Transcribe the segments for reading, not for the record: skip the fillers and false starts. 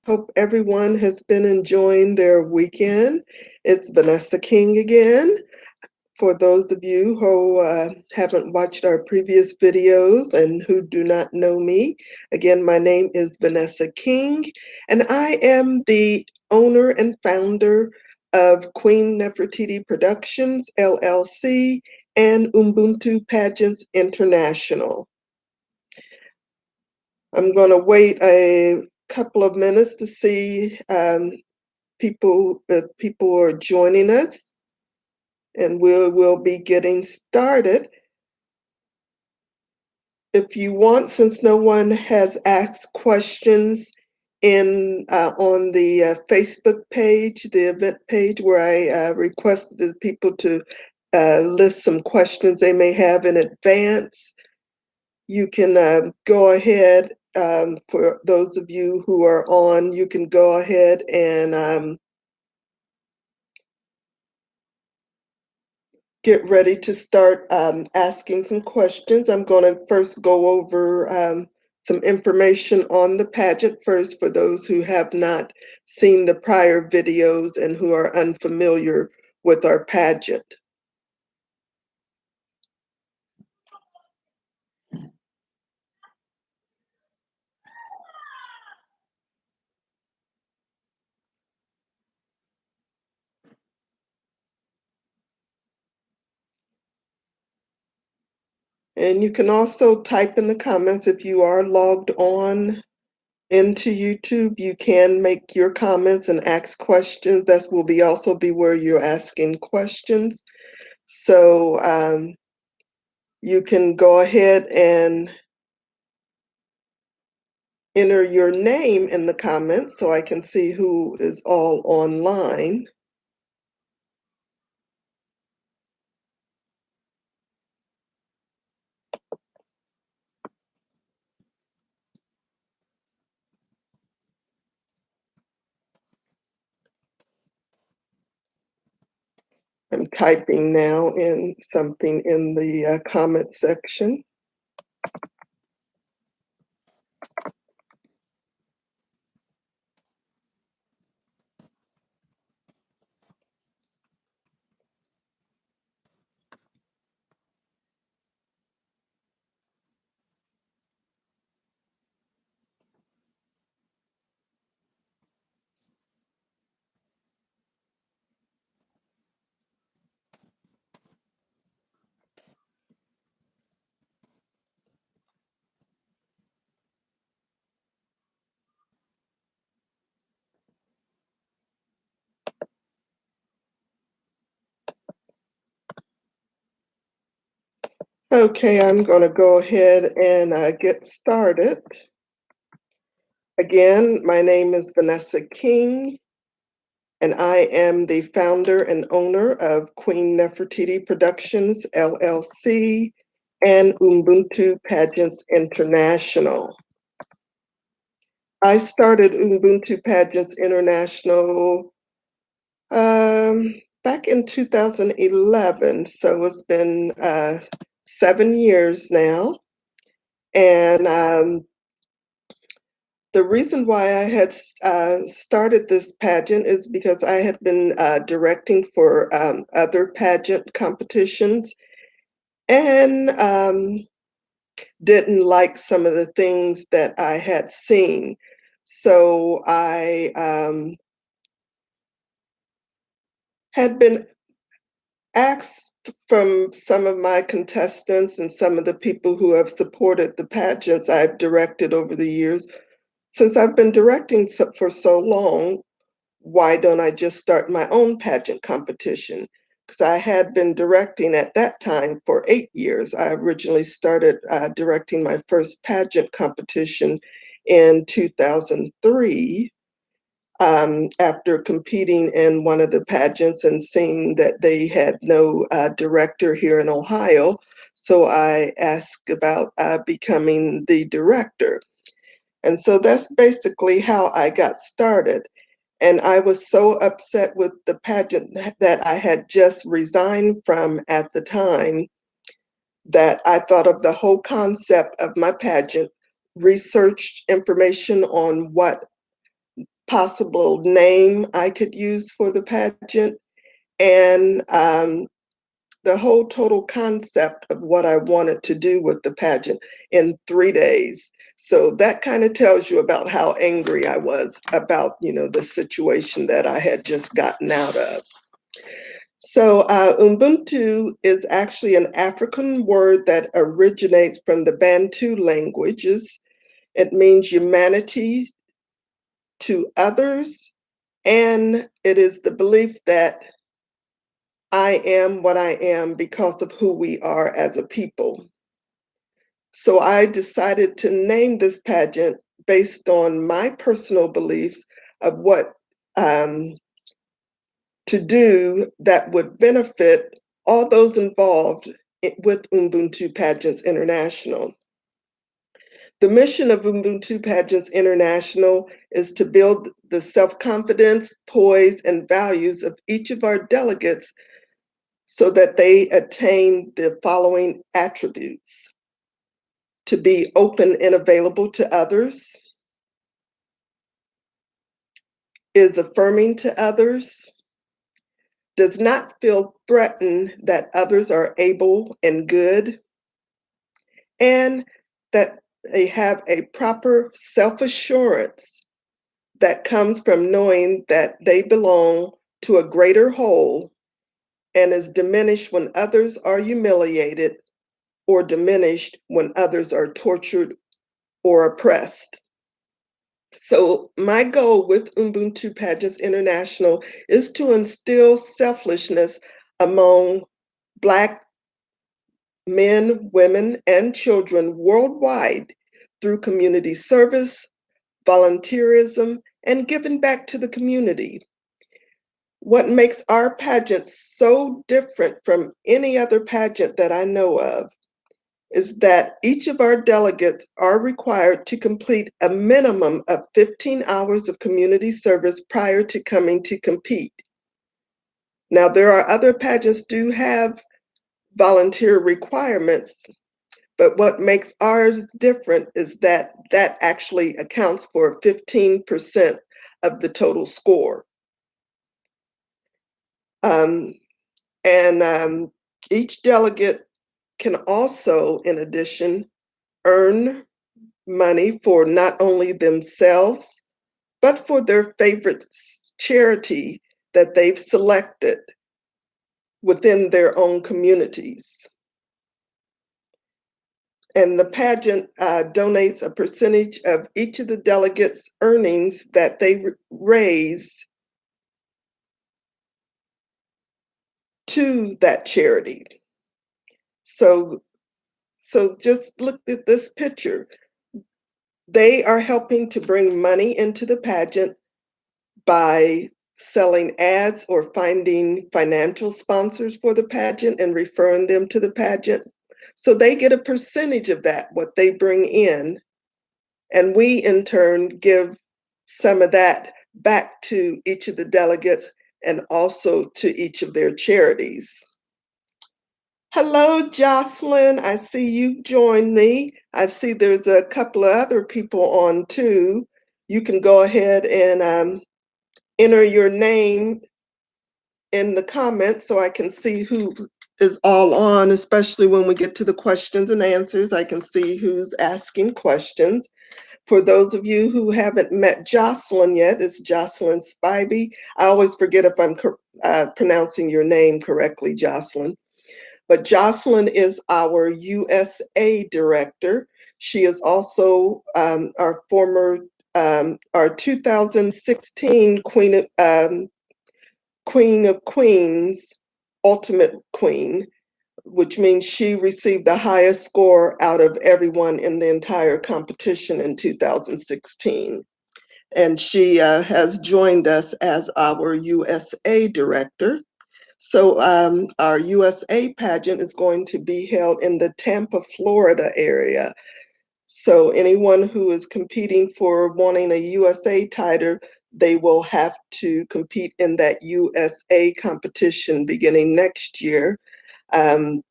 Hope everyone has been enjoying their weekend. It's Vanessa King again. For those of you who haven't watched our previous videos and who do not know me, again, my name is Vanessa King, and I am the owner and founder of Queen Nefertiti Productions, LLC, and Ubuntu Pageants International. I'm going to wait a couple of minutes to see if people are joining us, and we'll be getting started. If you want, since no one has asked questions in on the Facebook page, the event page where I requested the people to list some questions they may have in advance, you can go ahead. For those of you who are on, you can go ahead and get ready to start asking some questions. I'm going to first go over some information on the pageant first for those who have not seen the prior videos and who are unfamiliar with our pageant. And you can also type in the comments if you are logged on into YouTube. You can make your comments and ask questions. That will also be where you're asking questions. So you can go ahead and enter your name in the comments so I can see who is all online. I'm typing now in something in the comment section. Okay, I'm going to go ahead and get started. Again, my name is Vanessa King, and I am the founder and owner of Queen Nefertiti Productions, LLC, and Ubuntu Pageants International. I started Ubuntu Pageants International back in 2011, so it's been 7 years now. And the reason why I had started this pageant is because I had been directing for other pageant competitions and didn't like some of the things that I had seen. So I had been asked from some of my contestants and some of the people who have supported the pageants I've directed over the years, since I've been directing for so long, why don't I just start my own pageant competition? Because I had been directing at that time for 8 years. I originally started directing my first pageant competition in 2003, after competing in one of the pageants and seeing that they had no director here in Ohio. So I asked about becoming the director. And so that's basically how I got started. And I was so upset with the pageant that I had just resigned from at the time that I thought of the whole concept of my pageant, researched information on what possible name I could use for the pageant, and the whole total concept of what I wanted to do with the pageant in 3 days. So that kind of tells you about how angry I was about, the situation that I had just gotten out of. So Ubuntu is actually an African word that originates from the Bantu languages. It means humanity to others, and it is the belief that I am what I am because of who we are as a people. So I decided to name this pageant based on my personal beliefs of what um, to do that would benefit all those involved with Ubuntu Pageants International. The mission of Ubuntu Pageants International is to build the self-confidence, poise, and values of each of our delegates so that they attain the following attributes: to be open and available to others, is affirming to others, does not feel threatened that others are able and good, and that they have a proper self-assurance that comes from knowing that they belong to a greater whole and is diminished when others are humiliated or diminished when others are tortured or oppressed. So my goal with Ubuntu Pageants International is to instill selflessness among Black men, women, and children worldwide through community service, volunteerism, and giving back to the community. What makes our pageant so different from any other pageant that I know of is that each of our delegates are required to complete a minimum of 15 hours of community service prior to coming to compete. Now, there are other pageants do have volunteer requirements, but what makes ours different is that that actually accounts for 15% of the total score. Um, and each delegate can also, in addition, earn money for not only themselves, but for their favorite charity that they've selected within their own communities. And the pageant donates a percentage of each of the delegates' earnings that they raise to that charity. So, so just look at this picture. They are helping to bring money into the pageant by selling ads or finding financial sponsors for the pageant and referring them to the pageant. So they get a percentage of that, what they bring in, and we in turn give some of that back to each of the delegates and also to each of their charities. Hello, Jocelyn. I see you joined me. I see there's a couple of other people on too. You can go ahead and enter your name in the comments so I can see who is all on, especially when we get to the questions and answers. I can see who's asking questions. For those of you who haven't met Jocelyn yet, it's Jocelyn Spivey. I always forget if I'm pronouncing your name correctly, Jocelyn. But Jocelyn is our USA director. She is also our 2016 Queen of Queens, Ultimate Queen, which means she received the highest score out of everyone in the entire competition in 2016. And she has joined us as our USA director. So our USA pageant is going to be held in the Tampa, Florida area. So anyone who is competing for wanting a USA title, they will have to compete in that USA competition beginning next year, and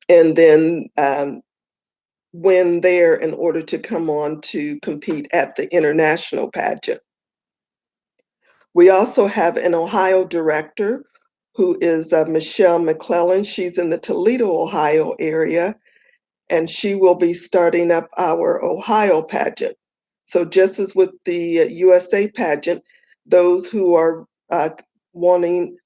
then win there in order to come on to compete at the international pageant. We also have an Ohio director who is Michelle McClellan. She's in the Toledo, Ohio area, and she will be starting up our Ohio pageant. So just as with the USA pageant, those who are wanting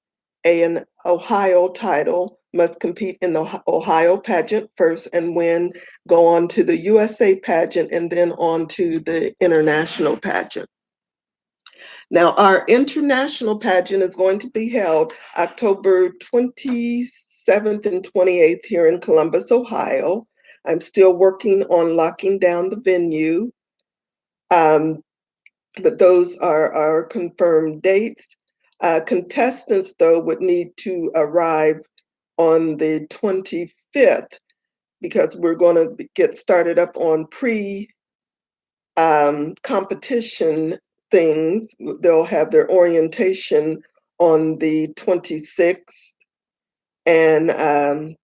an Ohio title must compete in the Ohio pageant first and win, go on to the USA pageant, and then on to the international pageant. Now, our international pageant is going to be held October 27th and 28th here in Columbus, Ohio. I'm still working on locking down the venue, um, but those are our confirmed dates. Contestants, though, would need to arrive on the 25th because we're going to get started up on competition things. They'll have their orientation on the 26th. And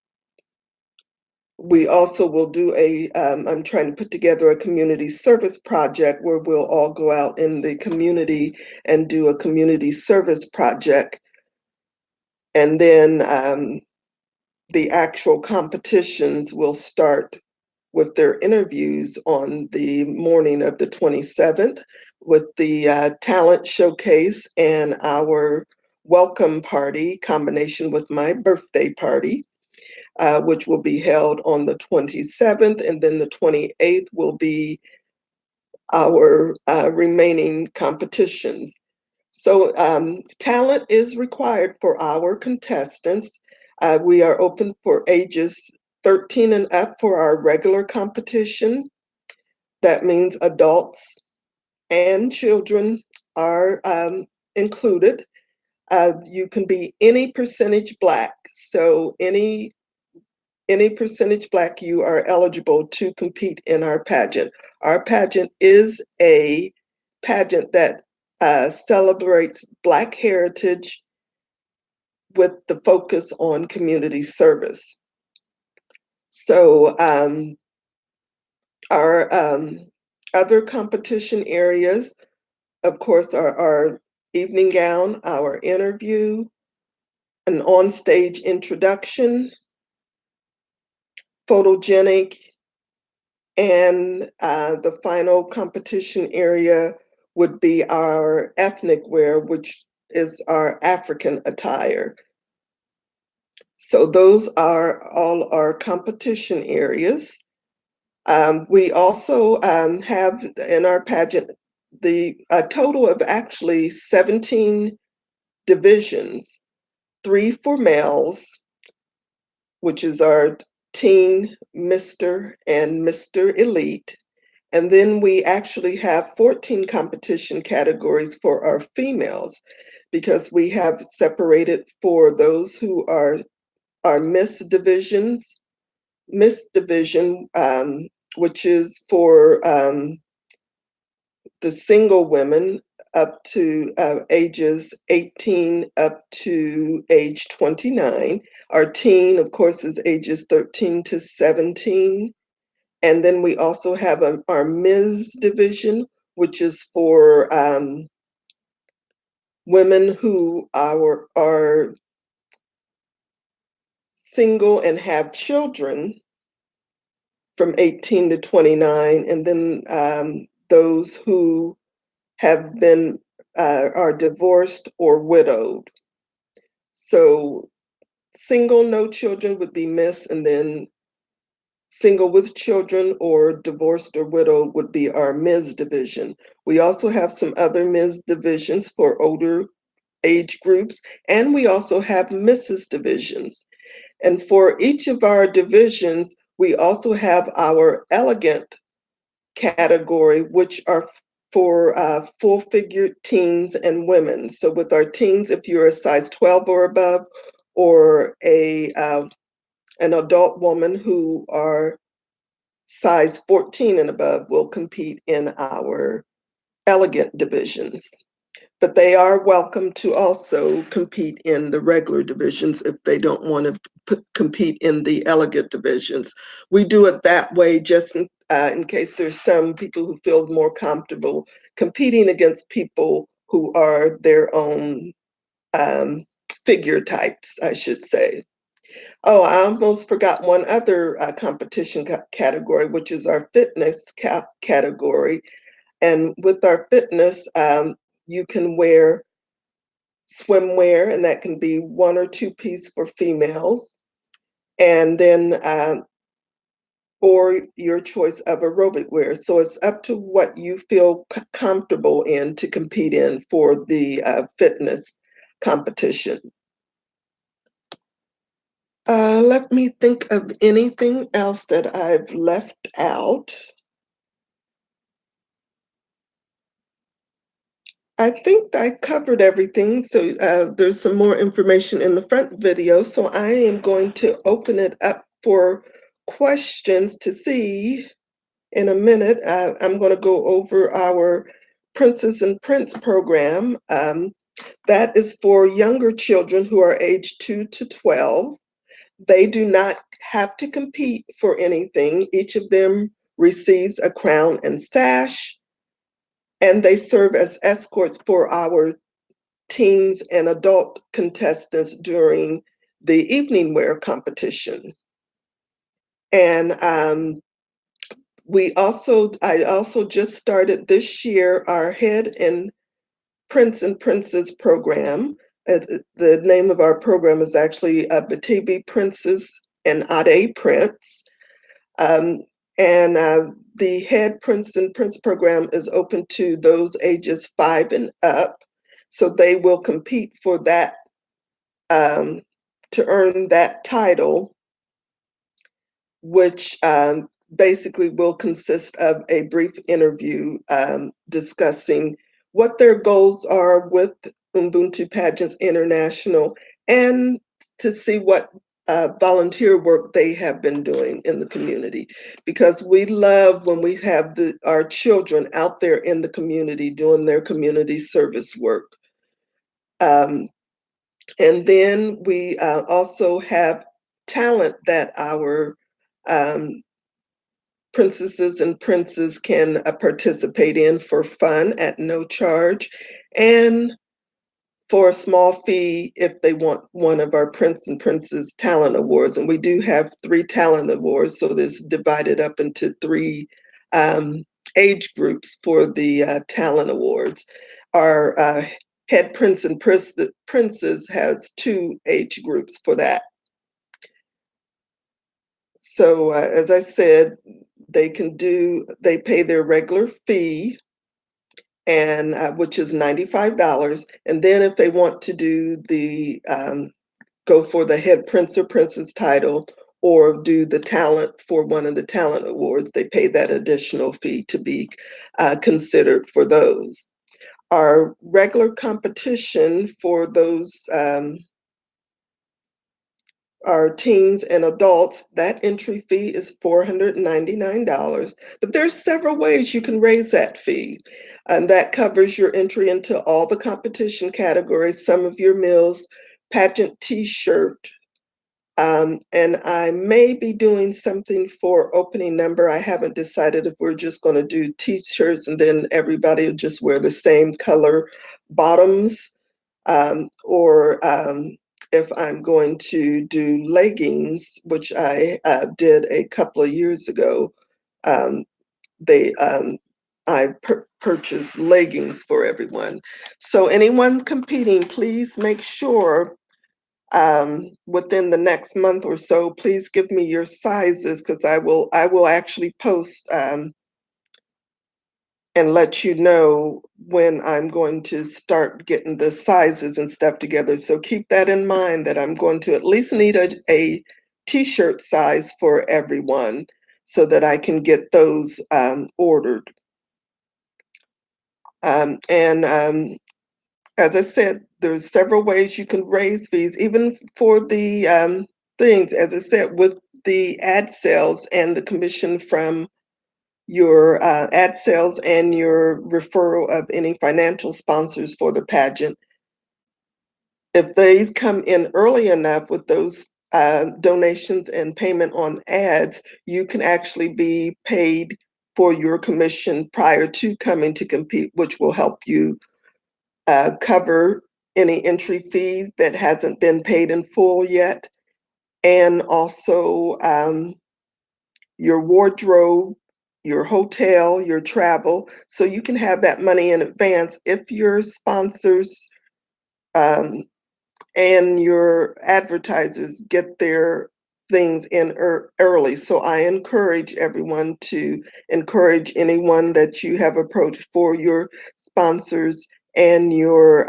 we also will do I'm trying to put together a community service project where we'll all go out in the community and do a community service project. And then the actual competitions will start with their interviews on the morning of the 27th with the talent showcase and our welcome party combination with my birthday party, which will be held on the 27th. And then the 28th will be our remaining competitions. So talent is required for our contestants. We are open for ages 13 and up for our regular competition. That means adults and children are included. You can be any percentage Black. So any percentage Black, you are eligible to compete in our pageant. Our pageant is a pageant that celebrates Black heritage with the focus on community service. So our other competition areas, of course, are our evening gown, our interview, an on-stage introduction, photogenic, and the final competition area would be our ethnic wear, which is our African attire. So those are all our competition areas. We also have in our pageant a total of actually 17 divisions, 3 for males, which is our teen, Mr. and Mr. Elite. And then we actually have 14 competition categories for our females because we have separated for those who are our Miss Division, which is for the single women up to ages 18 up to age 29. Our teen, of course, is ages 13 to 17. And then we also have our Ms. Division, which is for women who are single and have children from 18 to 29. And then those who have been are divorced or widowed. So single, no children would be Miss, and then single with children or divorced or widowed would be our Ms. division. We also have some other Ms. divisions for older age groups, and we also have Mrs. divisions. And for each of our divisions, we also have our elegant category, which are for full-figured teens and women. So with our teens, if you're a size 12 or above, or an adult woman who are size 14 and above, will compete in our elegant divisions. But they are welcome to also compete in the regular divisions if they don't want to compete in the elegant divisions. We do it that way just in case there's some people who feel more comfortable competing against people who are their own figure types, I should say. Oh, I almost forgot one other competition category, which is our fitness category. And with our fitness, you can wear swimwear, and that can be 1 or 2 piece for females. And then or your choice of aerobic wear. So it's up to what you feel comfortable in to compete in for the fitness competition. Let me think of anything else that I've left out. I think I covered everything. So there's some more information in the front video. So I am going to open it up for questions to see in a minute. I'm going to go over our Princess and Prince program. That is for younger children who are aged 2 to 12. They do not have to compete for anything. Each of them receives a crown and sash, and they serve as escorts for our teens and adult contestants during the evening wear competition. And I also just started this year our Head and Prince and Princess program. The name of our program is actually Batibi Princess and Ade Prince. Um, and the Head Prince and Prince program is open to those ages 5 and up. So they will compete for that, to earn that title, which basically will consist of a brief interview discussing what their goals are with Ubuntu Pageants International, and to see what volunteer work they have been doing in the community. Because we love when we have our children out there in the community doing their community service work. Um, and then we also have talent that our um, princesses and princes can participate in for fun at no charge, and for a small fee if they want one of our Prince and Princess Talent Awards. And we do have 3 talent awards, so this is divided up into 3 age groups for the talent awards. Our Head Prince and Princess has 2 age groups for that. So as I said, they pay their regular fee, and which is $95. And then if they want to do go for the Head Prince or Princess title, or do the talent for one of the talent awards, they pay that additional fee to be considered for those. Our regular competition for those our teens and adults, that entry fee is $499. But there's several ways you can raise that fee. And that covers your entry into all the competition categories, some of your meals, pageant t-shirt. And I may be doing something for opening number. I haven't decided if we're just going to do t-shirts and then everybody will just wear the same color bottoms, or if I'm going to do leggings, which I did a couple of years ago. Um, they I purchased leggings for everyone. So anyone competing, please make sure within the next month or so, please give me your sizes, because I will actually post and let you know when I'm going to start getting the sizes and stuff together. So keep that in mind, that I'm going to at least need a t-shirt size for everyone so that I can get those ordered. And as I said, there's several ways you can raise fees, even for the things, as I said, with the ad sales and the commission from your ad sales and your referral of any financial sponsors for the pageant. If they come in early enough with those donations and payment on ads, you can actually be paid for your commission prior to coming to compete, which will help you cover any entry fees that hasn't been paid in full yet, and also your wardrobe, your hotel, your travel, so you can have that money in advance if your sponsors um, and your advertisers get their things in early. So I encourage everyone to encourage anyone that you have approached for your sponsors and your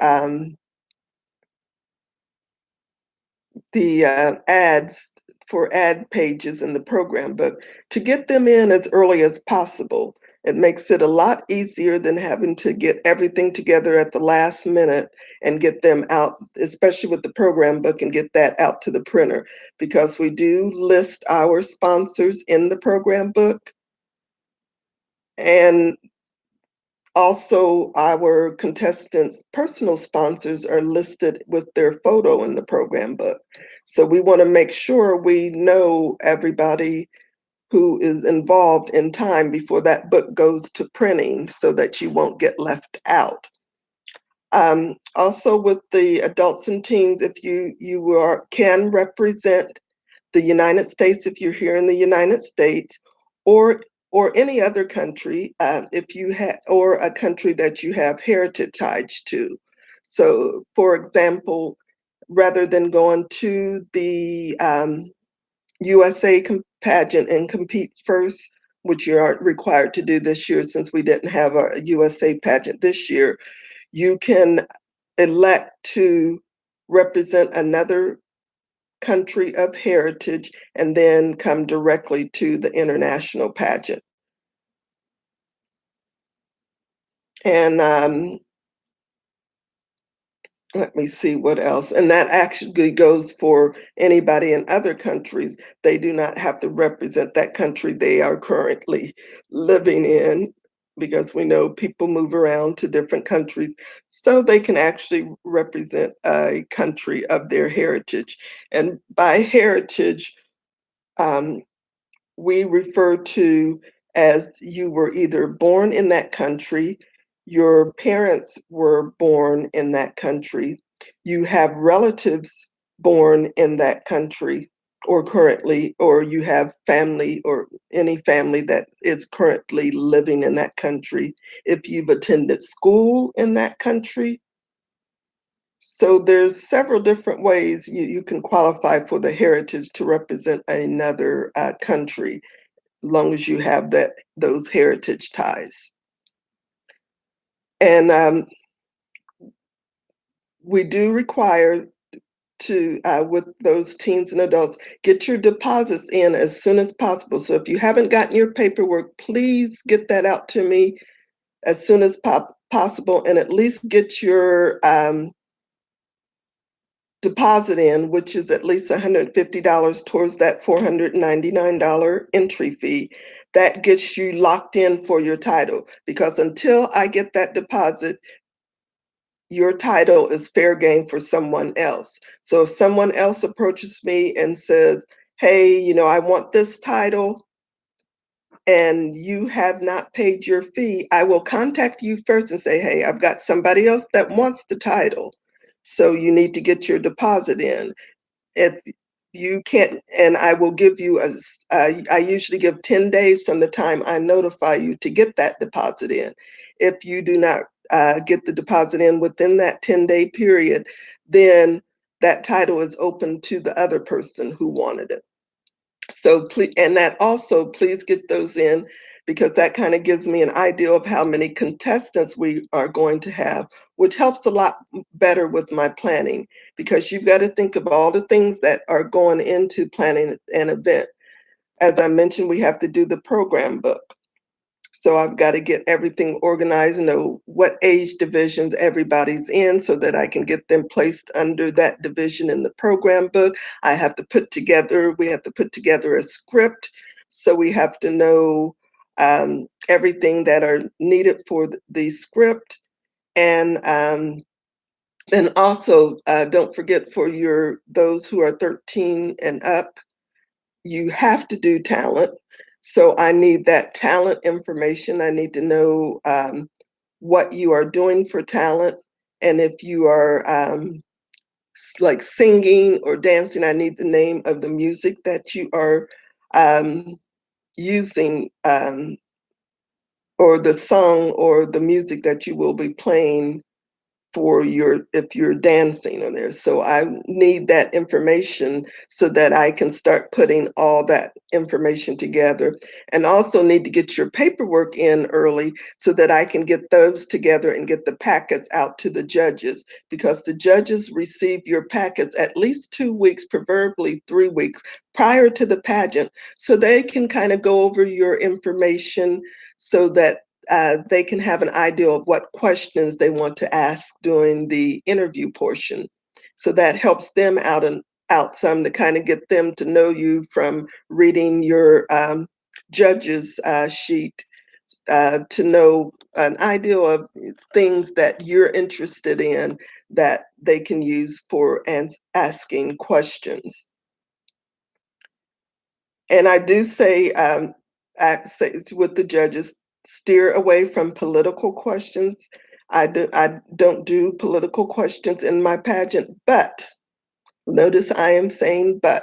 the ads for ad pages in the program book to get them in as early as possible. It makes it a lot easier than having to get everything together at the last minute and get them out, especially with the program book, and get that out to the printer, because we do list our sponsors in the program book, and also our contestants' personal sponsors are listed with their photo in the program book. So we want to make sure we know everybody who is involved in time before that book goes to printing, so that you won't get left out. Also with the adults and teens, if can represent the United States if you're here in the United States, or any other country if you have, or a country that you have heritage ties to. So, for example, rather than going to the USA pageant and compete first, which you aren't required to do this year since we didn't have a USA pageant this year, you can elect to represent another country of heritage and then come directly to the international pageant. And let me see what else. And that actually goes for anybody in other countries. They do not have to represent that country they are currently living in, because we know people move around to different countries. So they can actually represent a country of their heritage. And by heritage, um, we refer to as you were either born in that country, your parents were born in that country, you have relatives born in that country or currently, or you have family or any family that is currently living in that country, if you've attended school in that country. So there's several different ways you can qualify for the heritage to represent another country, long as you have those heritage ties. And we do require to, with those teens and adults, get your deposits in as soon as possible. So if you haven't gotten your paperwork, please get that out to me as soon as possible, and at least get your deposit in, which is at least $150 towards that $499 entry fee. That gets you locked in for your title, because until I get that deposit, your title is fair game for someone else. So if someone else approaches me and says, hey, I want this title, and you have not paid your fee, I will contact you first and say, hey, I've got somebody else that wants the title. So you need to get your deposit in. If you can't, and I will give you I usually give 10 days from the time I notify you to get that deposit in. If you do not get the deposit in within that 10-day period, then that title is open to the other person who wanted it. So please, and that also, please get those in, because that kind of gives me an idea of how many contestants we are going to have, which helps a lot better with my planning, because you've got to think of all the things that are going into planning an event. As I mentioned, we have to do the program book. So I've got to get everything organized, know what age divisions everybody's in so that I can get them placed under that division in the program book. We have to put together a script. So we have to know everything that are needed for the script. And also, don't forget, for those who are 13 and up, you have to do talent. So I need that talent information. I need to know what you are doing for talent. And if you are like singing or dancing, I need the name of the music that you are um, using, or the song or the music that you will be playing for your if you're dancing on there. So I need that information so that I can start putting all that information together, and also need to get your paperwork in early so that I can get those together and get the packets out to the judges, because the judges receive your packets at least 2 weeks, preferably 3 weeks prior to the pageant, so they can kind of go over your information so that they can have an idea of what questions they want to ask during the interview portion. So that helps them out some to kind of get them to know you from reading your judge's sheet, to know an idea of things that you're interested in that they can use for asking questions. And I do say, say with the judges, steer away from political questions. I don't do political questions in my pageant, but notice I am saying but.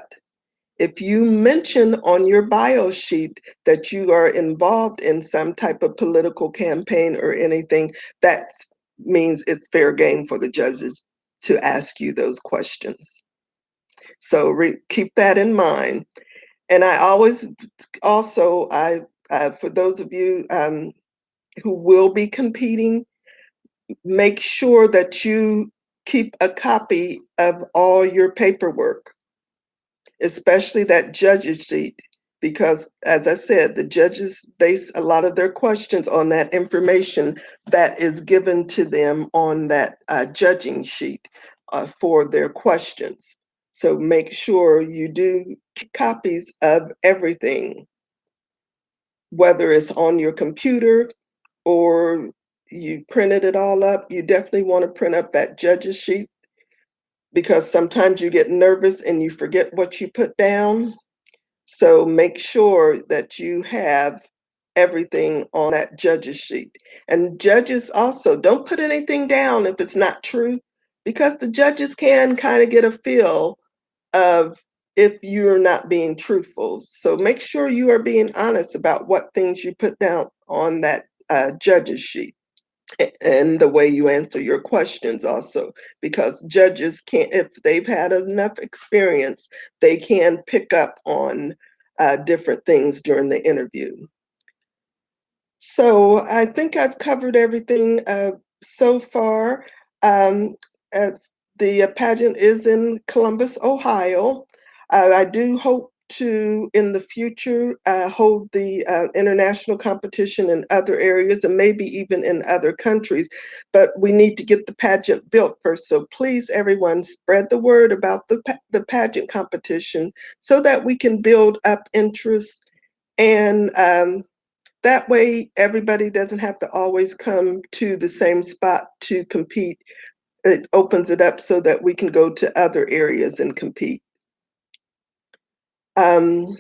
If you mention on your bio sheet that you are involved in some type of political campaign or anything, that means it's fair game for the judges to ask you those questions. So keep that in mind. And I always also, for those of you who will be competing, make sure that you keep a copy of all your paperwork, especially that judge's sheet, because as I said, the judges base a lot of their questions on that information that is given to them on that judging sheet for their questions. So make sure you do keep copies of everything, whether it's on your computer or you printed it all up. You definitely want to print up that judge's sheet, because sometimes you get nervous and you forget what you put down. So make sure that you have everything on that judge's sheet. And judges also don't put anything down if it's not true, because the judges can kind of get a feel of if you're not being truthful. So make sure you are being honest about what things you put down on that judge's sheet, and the way you answer your questions also, because judges can't, if they've had enough experience, they can pick up on different things during the interview. So I think I've covered everything so far. Um, uh, the pageant is in Columbus, Ohio. I do hope to, in the future, hold the international competition in other areas and maybe even in other countries. But we need to get the pageant built first. So please, everyone, spread the word about the pageant competition so that we can build up interest, and that way, everybody doesn't have to always come to the same spot to compete. It opens it up so that we can go to other areas and compete. Um,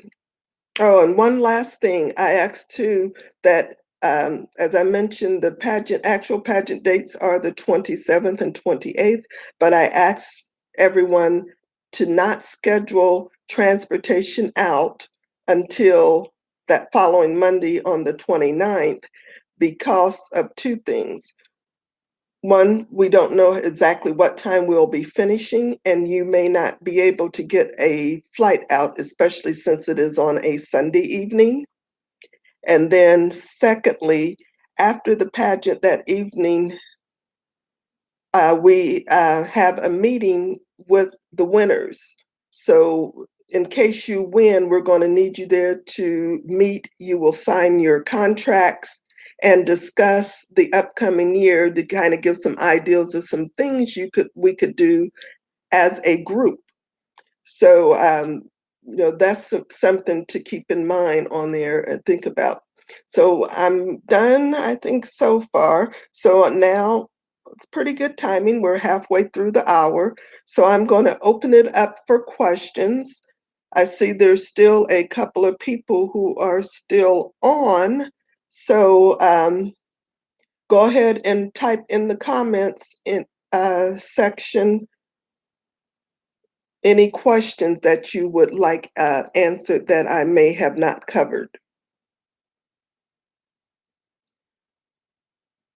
oh, and one last thing, I asked too that, as I mentioned, the actual pageant dates are the 27th and 28th, but I asked everyone to not schedule transportation out until that following Monday on the 29th, because of two things. One, we don't know exactly what time we'll be finishing, and you may not be able to get a flight out, especially since it is on a Sunday evening. And then, secondly, after the pageant that evening, we have a meeting with the winners. So, in case you win, we're going to need you there to meet. You will sign your contracts and discuss the upcoming year to kind of give some ideas of some things we could do as a group. So, that's something to keep in mind on there and think about. So I'm done, I think, so far. So now it's pretty good timing. We're halfway through the hour. So I'm going to open it up for questions. I see there's still a couple of people who are still on. So go ahead and type in the comments section, any questions that you would like answered that I may have not covered?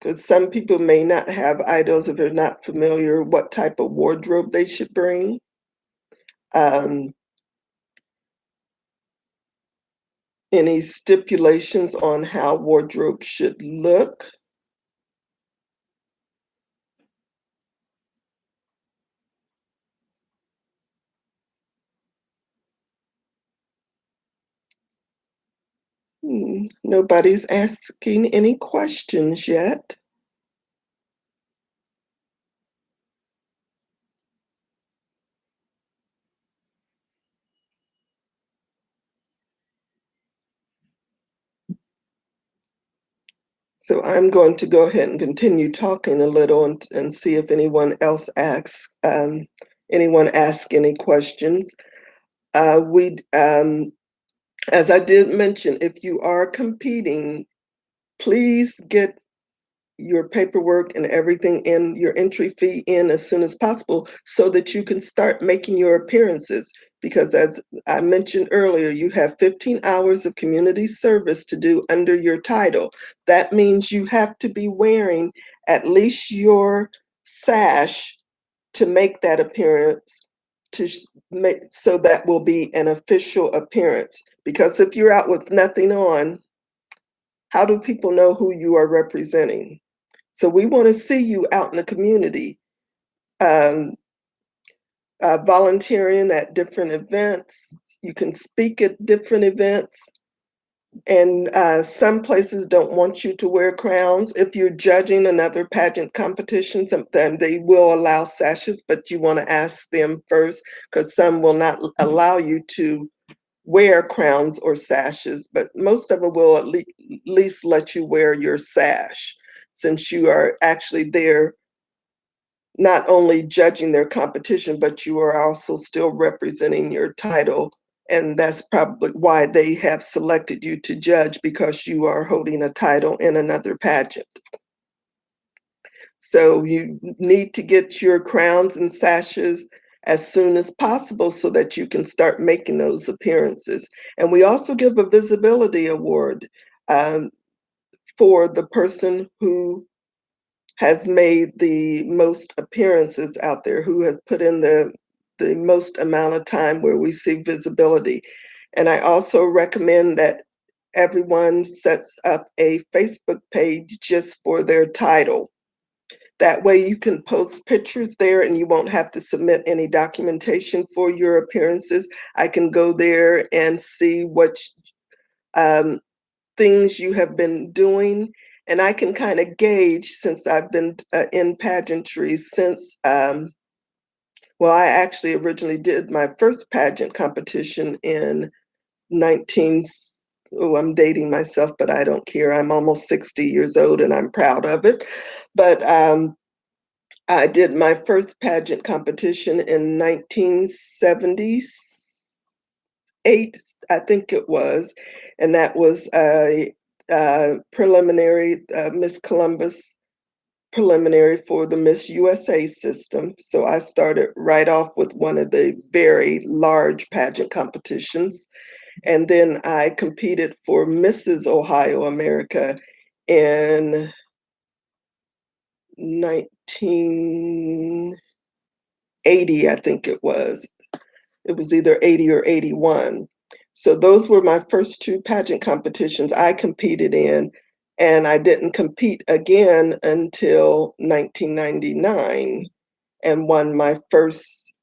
Because some people may not have idols if they're not familiar what type of wardrobe they should bring. Um, any stipulations on how wardrobe should look? Nobody's asking any questions yet. So I'm going to go ahead and continue talking a little and see if anyone else asks, anyone ask any questions. We, as I did mention, if you are competing, please get your paperwork and everything in, your entry fee in as soon as possible so that you can start making your appearances. Because as I mentioned earlier, you have 15 hours of community service to do under your title. That means you have to be wearing at least your sash to make that appearance, to make, so that will be an official appearance. Because if you're out with nothing on, how do people know who you are representing? So we want to see you out in the community, um, volunteering at different events. You can speak at different events. And some places don't want you to wear crowns. If you're judging another pageant competition, sometimes they will allow sashes, but you want to ask them first because some will not allow you to wear crowns or sashes, but most of them will at least let you wear your sash since you are actually there not only judging their competition, but you are also still representing your title. And that's probably why they have selected you to judge, because you are holding a title in another pageant. So you need to get your crowns and sashes as soon as possible so that you can start making those appearances. And we also give a visibility award um, for the person who has made the most appearances out there, who has put in the most amount of time where we see visibility. And I also recommend that everyone sets up a Facebook page just for their title. That way you can post pictures there and you won't have to submit any documentation for your appearances. I can go there and see what um, things you have been doing. And I can kind of gauge, since I've been in pageantry since, well, I actually originally did my first pageant competition in 19, oh, I'm dating myself, but I don't care. I'm almost 60 years old and I'm proud of it. But I did my first pageant competition in 1978, I think it was, and that was a preliminary, Miss Columbus preliminary for the Miss USA system. So I started right off with one of the very large pageant competitions. And then I competed for Mrs. Ohio America in 1980, I think it was. It was either 80 or 81. So those were my first two pageant competitions I competed in. And I didn't compete again until 1999 and won my first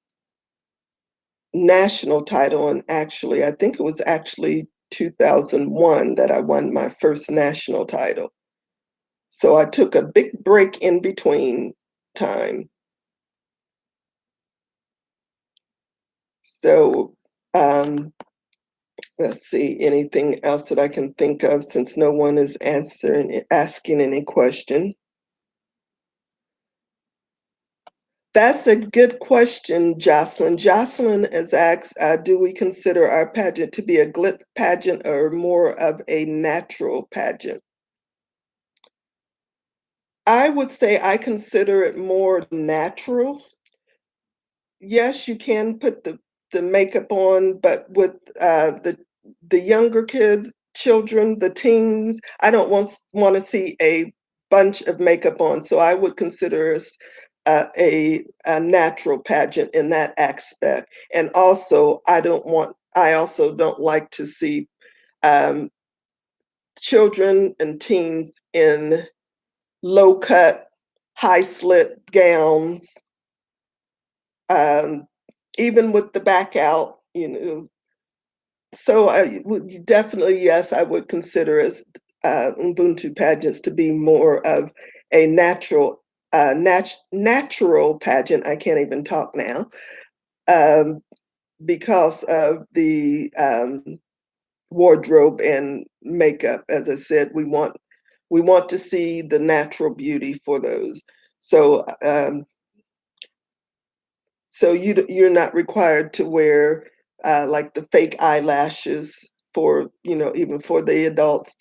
national title. And actually, I think it was actually 2001 that I won my first national title. So I took a big break in between time. So let's see, anything else that I can think of since no one is asking any question? That's a good question, Jocelyn. Jocelyn has asked, do we consider our pageant to be a glitz pageant or more of a natural pageant? I would say I consider it more natural. Yes, you can put the makeup on, but with the younger kids, children, the teens, I don't want to see a bunch of makeup on. So I would consider us a natural pageant in that aspect. And also, I also don't like to see um, children and teens in low cut, high slit gowns, um, even with the back out, you know. So I would definitely, yes, I would consider as Ubuntu pageants to be more of a natural pageant. I can't even talk now, um, because of the wardrobe and makeup. As I said, we want to see the natural beauty for those. So you're not required to wear like the fake eyelashes for, even for the adults.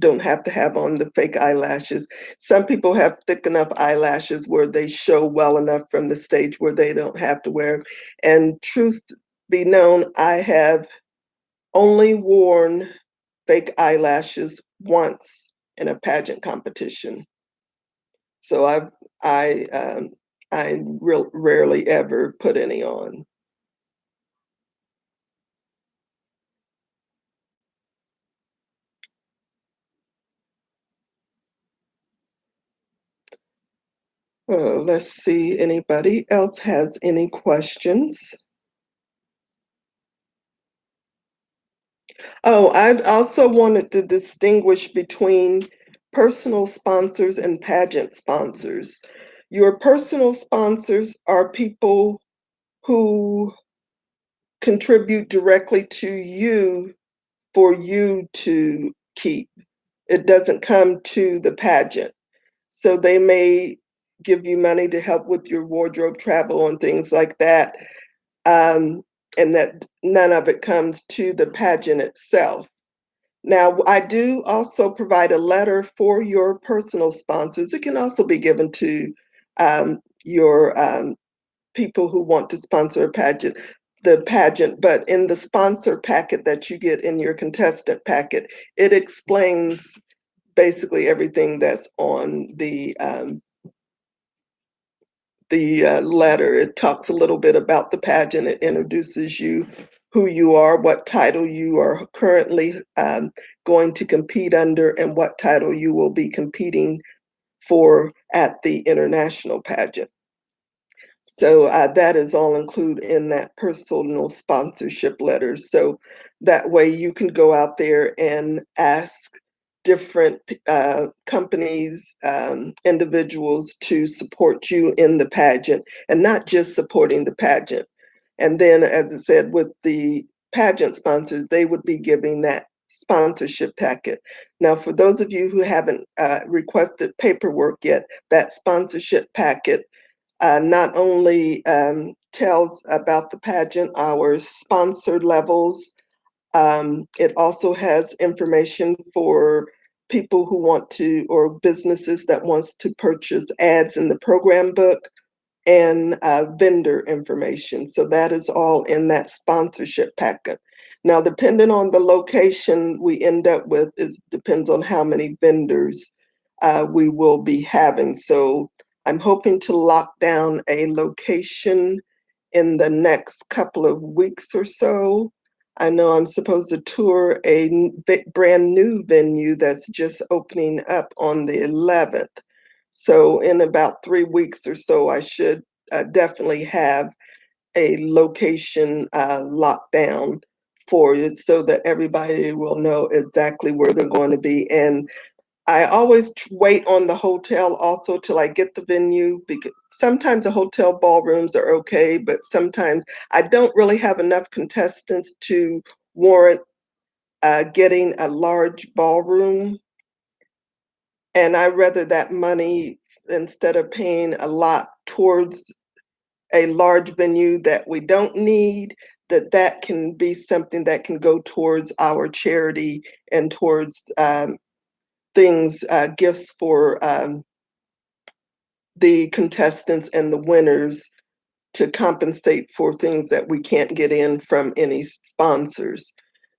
Don't have to have on the fake eyelashes. Some people have thick enough eyelashes where they show well enough from the stage where they don't have to wear 'em. And truth be known, I have only worn fake eyelashes once in a pageant competition. So I rarely ever put any on. Let's see, anybody else has any questions? Oh, I also wanted to distinguish between personal sponsors and pageant sponsors. Your personal sponsors are people who contribute directly to you for you to keep. It doesn't come to the pageant. So they may give you money to help with your wardrobe travel and things like that. And that none of it comes to the pageant itself. Now, I do also provide a letter for your personal sponsors. It can also be given to your people who want to sponsor the pageant, but in the sponsor packet that you get in your contestant packet, it explains basically everything that's on the letter. It talks a little bit about the pageant. It introduces you, who you are, what title you are currently going to compete under, and what title you will be competing for at the international pageant. So that is all included in that personal sponsorship letter. So that way you can go out there and ask different companies, individuals to support you in the pageant and not just supporting the pageant. And then, as I said, with the pageant sponsors, they would be giving that sponsorship packet. Now, for those of you who haven't requested paperwork yet, that sponsorship packet not only tells about the pageant, our sponsor levels, it also has information for people who want to, or businesses that wants to purchase ads in the program book and vendor information. So that is all in that sponsorship packet. Now, depending on the location we end up with, is depends on how many vendors we will be having. So I'm hoping to lock down a location in the next couple of weeks or so. I know I'm supposed to tour a brand new venue that's just opening up on the 11th. So in about 3 weeks or so, I should definitely have a location locked down for it so that everybody will know exactly where they're going to be. And I always wait on the hotel also till I get the venue, because sometimes the hotel ballrooms are okay, but sometimes I don't really have enough contestants to warrant getting a large ballroom. And I rather that money, instead of paying a lot towards a large venue that we don't need, that can be something that can go towards our charity and towards things, gifts for the contestants and the winners to compensate for things that we can't get in from any sponsors.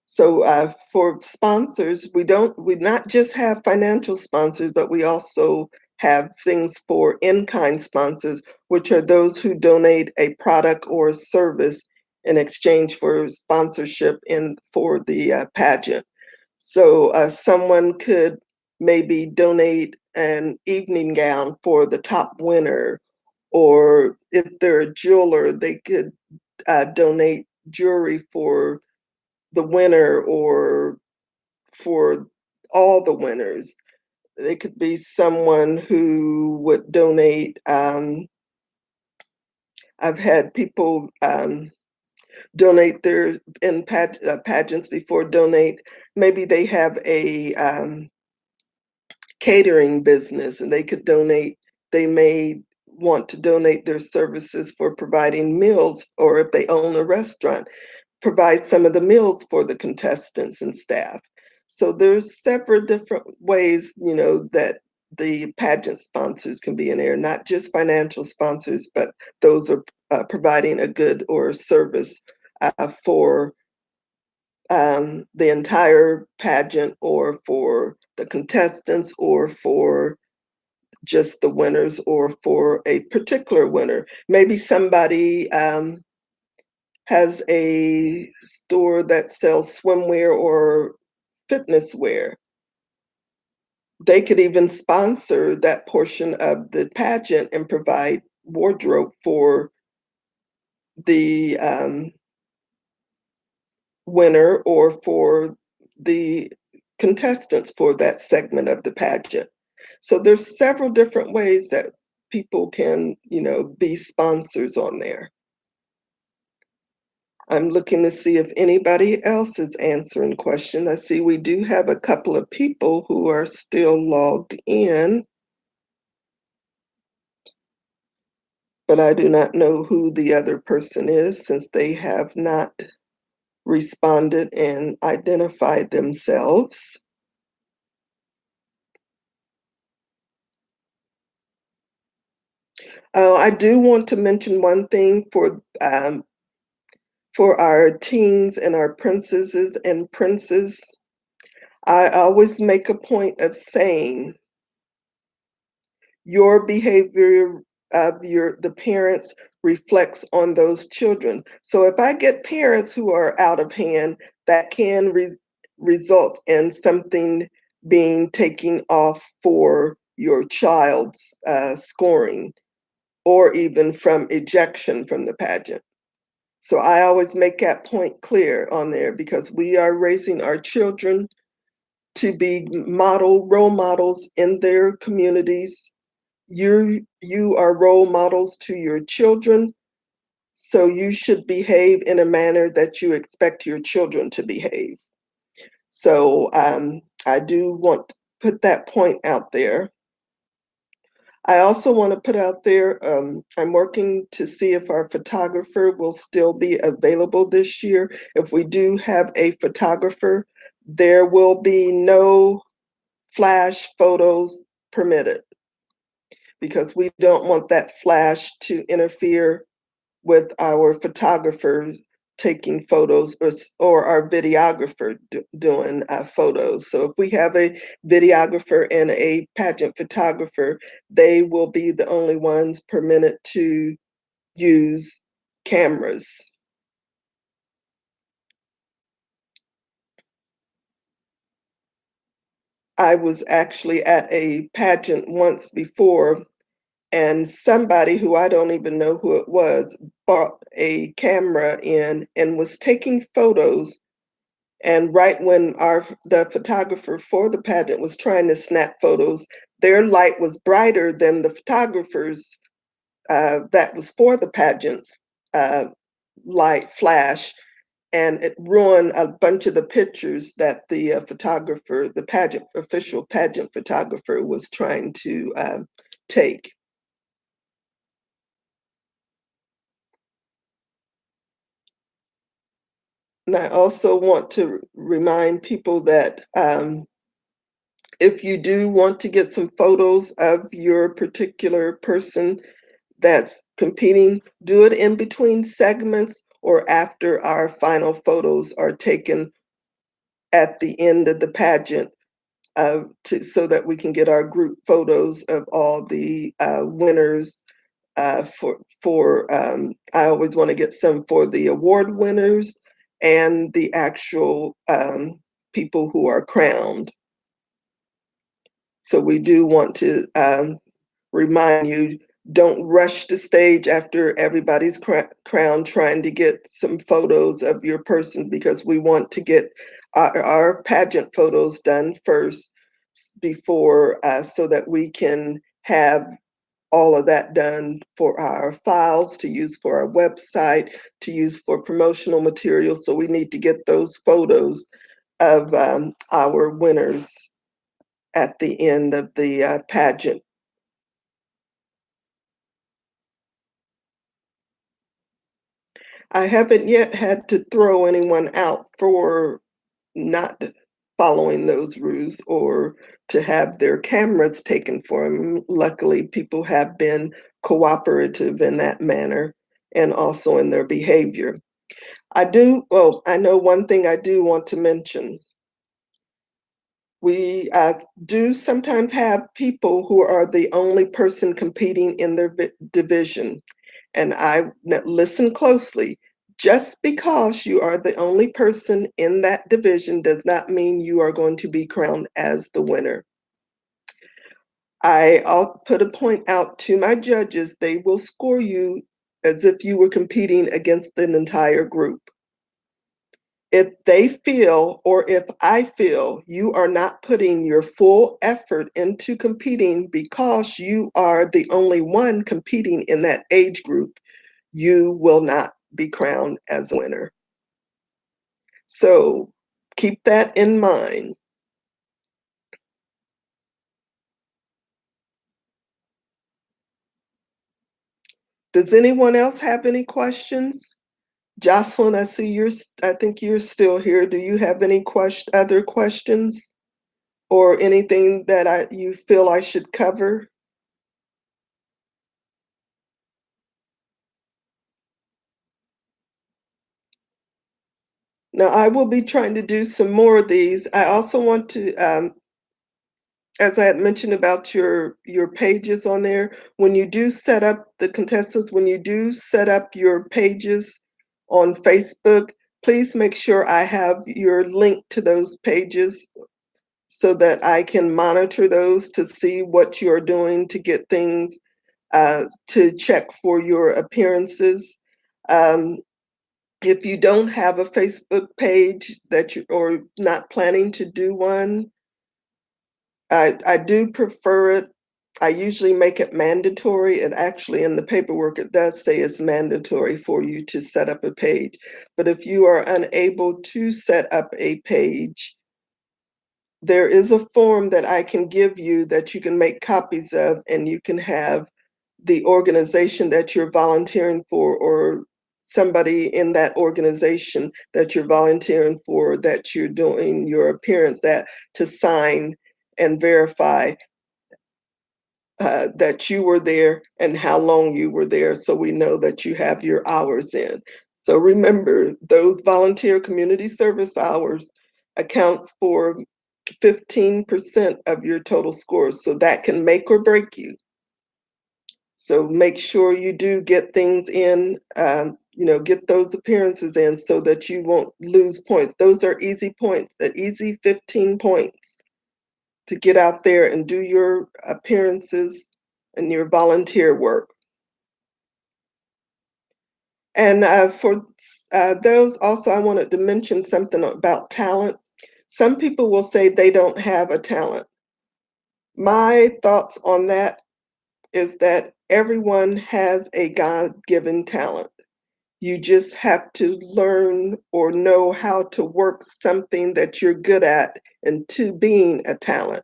So for sponsors, we not just have financial sponsors, but we also have things for in-kind sponsors, which are those who donate a product or a service in exchange for sponsorship in for the pageant. So someone could maybe donate an evening gown for the top winner, or if they're a jeweler, they could donate jewelry for the winner or for all the winners. They could be someone who would donate. I've had people donate their in pageants before. Donate. Maybe they have a catering business and they could donate. They may want to donate their services for providing meals, or if they own a restaurant, provide some of the meals for the contestants and staff. So there's several different ways, that the pageant sponsors can be in there, not just financial sponsors, but those are providing a good or a service for the entire pageant, or for the contestants, or for just the winners, or for a particular winner. Maybe somebody has a store that sells swimwear or fitness wear. They could even sponsor that portion of the pageant and provide wardrobe for the winner, or for the contestants for that segment of the pageant. So there's several different ways that people can, be sponsors on there. I'm looking to see if anybody else is answering questions. I see we do have a couple of people who are still logged in, but I do not know who the other person is since they have not responded and identified themselves. I do want to mention one thing for our teens and our princesses and princes. I always make a point of saying your behavior of the parents reflects on those children. So if I get parents who are out of hand, that can result in something being taken off for your child's scoring, or even from ejection from the pageant. So I always make that point clear on there, because we are raising our children to be role models in their communities. You are role models to your children, so you should behave in a manner that you expect your children to behave. So I do want to put that point out there. I also want to put out there, I'm working to see if our photographer will still be available this year. If we do have a photographer, there will be no flash photos permitted, because we don't want that flash to interfere with our photographers taking photos, or our videographer doing photos. So if we have a videographer and a pageant photographer, they will be the only ones permitted to use cameras. I was actually at a pageant once before, and somebody who I don't even know who it was brought a camera in and was taking photos. And right when the photographer for the pageant was trying to snap photos, their light was brighter than the photographer's that was for the pageant's uh, light flash, and it ruined a bunch of the pictures that the photographer, the pageant official pageant photographer, was trying to take. And I also want to remind people that If you do want to get some photos of your particular person that's competing, do it in between segments or after our final photos are taken at the end of the pageant, so that we can get our group photos of all the winners. I always want to get some for the award winners and the actual people who are crowned. So we do want to remind you, don't rush the stage after everybody's crowned trying to get some photos of your person, because we want to get our pageant photos done first before, so that we can have all of that done for our files, to use for our website, to use for promotional materials. So we need to get those photos of our winners at the end of the pageant. I haven't yet had to throw anyone out for not following those rules or to have their cameras taken for them. Luckily, people have been cooperative in that manner and also in their behavior. I know one thing I do want to mention. We do sometimes have people who are the only person competing in their division. And listen closely. Just because you are the only person in that division does not mean you are going to be crowned as the winner. I'll put a point out to my judges. They will score you as if you were competing against an entire group. If they feel, or if I feel, you are not putting your full effort into competing because you are the only one competing in that age group, you will not be crowned as a winner. So keep that in mind. Does anyone else have any questions? Jocelyn, I think you're still here. Do you have any other questions or anything that you feel I should cover? Now, I will be trying to do some more of these. I also want to, as I had mentioned about your pages on there, when you do set up the contestants, when you do set up your pages on Facebook, please make sure I have your link to those pages so that I can monitor those to see what you're doing to get things, to check for your appearances. Um, if you don't have a Facebook page or not planning to do one, I do prefer it. I usually make it mandatory, and actually in the paperwork it does say it's mandatory for you to set up a page. But if you are unable to set up a page, there is a form that I can give you that you can make copies of, and you can have the organization that you're volunteering for, or somebody in that organization that you're volunteering for, that you're doing your appearance at, to sign and verify that you were there and how long you were there, so we know that you have your hours in. So remember, those volunteer community service hours accounts for 15% of your total scores, so that can make or break you. So make sure you do get things in, get those appearances in so that you won't lose points. Those are easy points, the easy 15 points to get out there and do your appearances and your volunteer work. And for those also, I wanted to mention something about talent. Some people will say they don't have a talent. My thoughts on that is that everyone has a God-given talent. You just have to learn or know how to work something that you're good at into being a talent.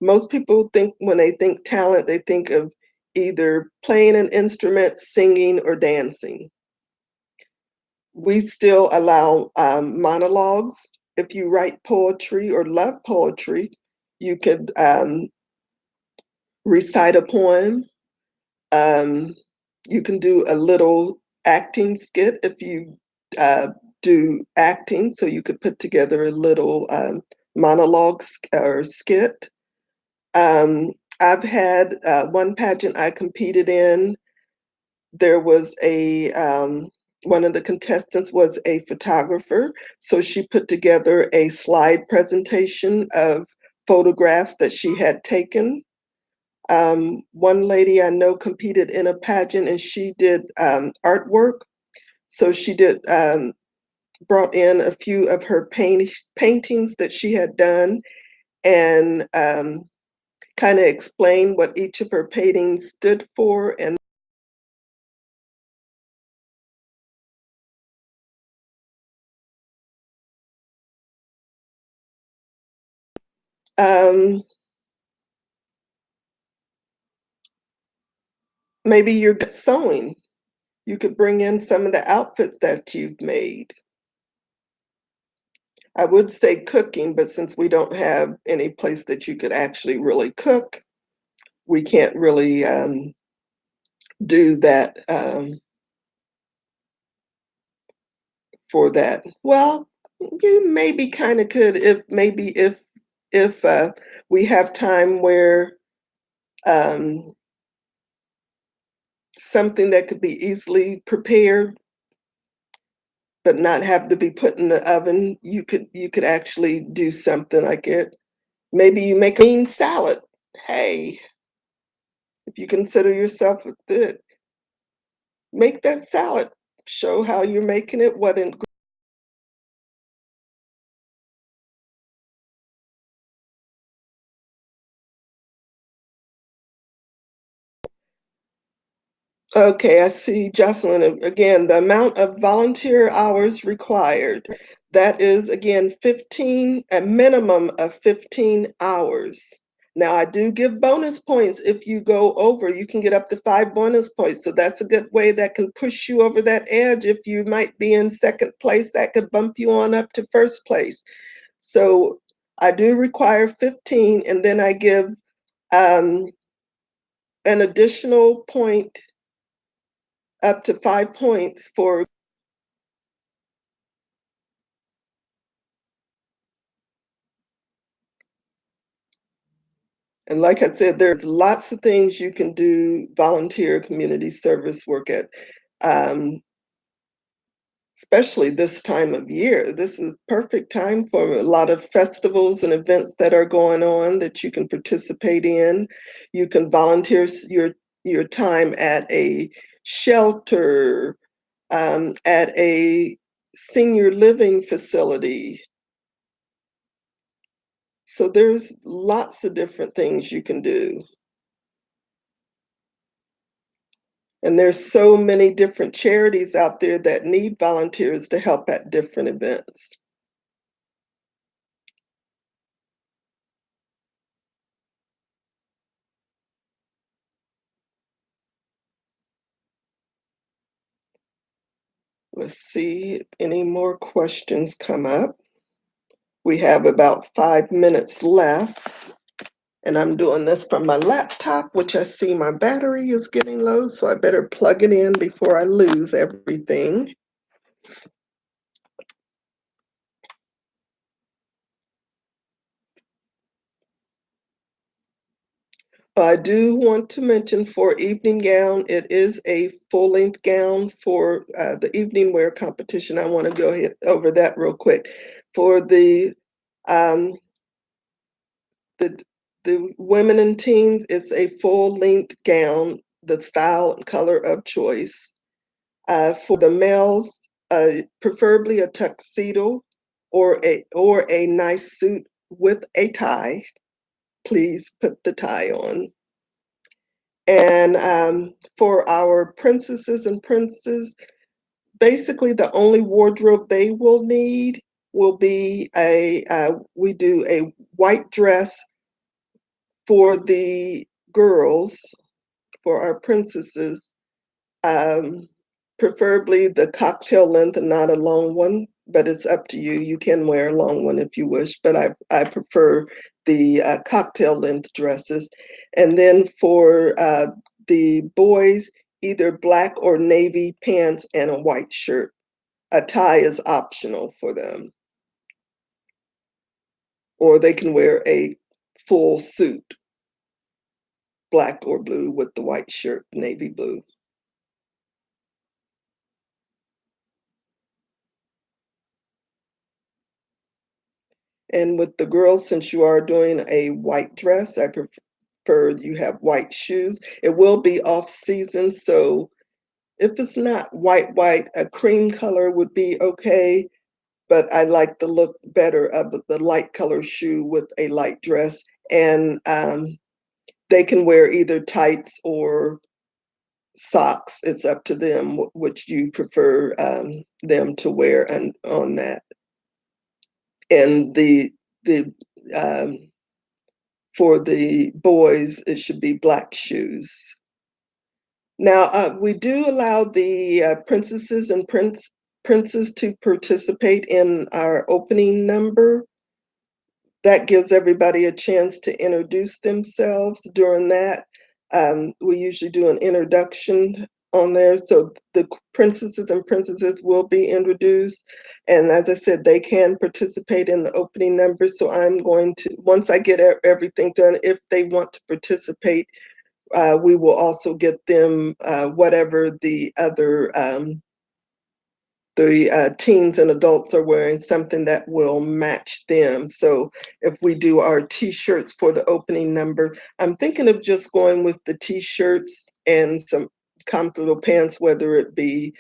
Most people think, when they think talent, they think of either playing an instrument, singing, or dancing. We still allow monologues. If you write poetry or love poetry, You could recite a poem. Um, you can do a little acting skit if you uh, do acting, so you could put together a little monologue or skit. Um, I've had one pageant I competed in. There was one of the contestants was a photographer, so she put together a slide presentation of photographs that she had taken. One lady I know competed in a pageant and she did artwork. So she did brought in a few of her paintings that she had done and kind of explained what each of her paintings stood for. And um, maybe you're sewing. You could bring in some of the outfits that you've made. I would say cooking, but since we don't have any place that you could actually really cook, we can't really do that for that. Well, you maybe kind of could if we have time where um, something that could be easily prepared but not have to be put in the oven. You could actually do something like it. Maybe you make a bean salad. Hey, if you consider yourself a good, make that salad. Show how you're making it. What in Okay, I see, Jocelyn. Again, the amount of volunteer hours required. That is, again, 15, a minimum of 15 hours. Now, I do give bonus points if you go over. You can get up to 5 bonus points. So that's a good way that can push you over that edge. If you might be in second place, that could bump you on up to first place. So I do require 15, and then I give um, an additional point up to 5 points for, and like I said, there's lots of things you can do volunteer community service work at, um, especially this time of year. This is perfect time for a lot of festivals and events that are going on that you can participate in. You can volunteer your time at a shelter, at a senior living facility. So there's lots of different things you can do. And there's so many different charities out there that need volunteers to help at different events. Let's see if any more questions come up. We have about 5 minutes left, and I'm doing this from my laptop, which I see my battery is getting low, so I better plug it in before I lose everything. I do want to mention for evening gown, it is a full-length gown for the evening wear competition. I want to go ahead over that real quick. For um, the the women and teens, it's a full-length gown, the style and color of choice. For the males, preferably a tuxedo or a nice suit with a tie. Please put the tie on. And for our princesses and princes, basically the only wardrobe they will need will be we do a white dress for the girls, for our princesses, um, preferably the cocktail length and not a long one. but it's up to you. You can wear a long one if you wish, but I prefer the cocktail length dresses. And then for the boys, either black or navy pants and a white shirt. A tie is optional for them, or they can wear a full suit, black or blue with the white shirt, navy blue. And with the girls, since you are doing a white dress, I prefer you have white shoes. It will be off season, so if it's not white, a cream color would be okay, but I like the look better of the light color shoe with a light dress. And they can wear either tights or socks. It's up to them which you prefer them to wear and on that. And the for the boys, it should be black shoes. Now, we do allow the princesses and princes to participate in our opening number. That gives everybody a chance to introduce themselves during that. We usually do an introduction on there, so the princesses and princesses will be introduced. And as I said, they can participate in the opening number. So I'm going to, once I get everything done, if they want to participate, we will also get them whatever the teens and adults are wearing, something that will match them. So if we do our t-shirts for the opening number, I'm thinking of just going with the t-shirts and some comfortable pants, whether it be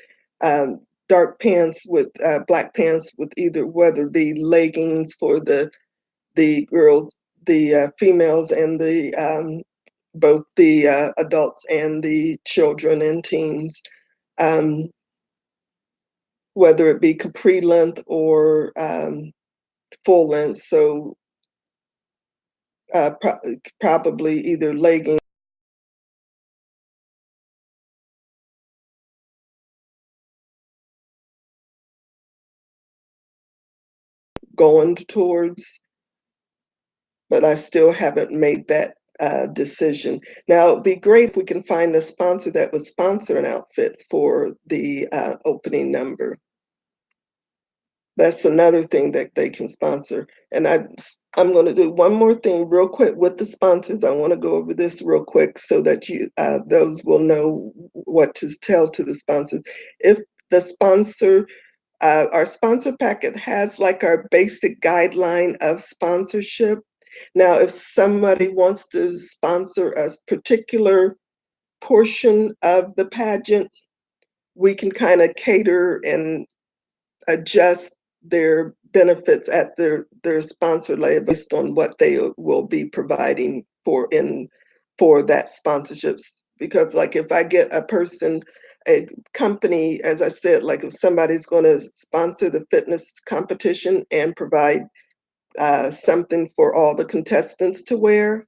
dark pants with black pants with either, whether it be leggings for the girls, the females, and the both the adults and the children and teens, um, whether it be capri length or full length. So probably either leggings going towards, but I still haven't made that decision. Now, it'd be great if we can find a sponsor that would sponsor an outfit for the opening number. That's another thing that they can sponsor. And I'm going to do one more thing real quick with the sponsors. I want to go over this real quick so that you those will know what to tell to the sponsors. If the sponsor, our sponsor packet has like our basic guideline of sponsorship. Now, if somebody wants to sponsor a particular portion of the pageant, we can kind of cater and adjust their benefits at their sponsor label based on what they will be providing for that sponsorships. Because like if I get a person, a company, as I said, like if somebody's going to sponsor the fitness competition and provide something for all the contestants to wear,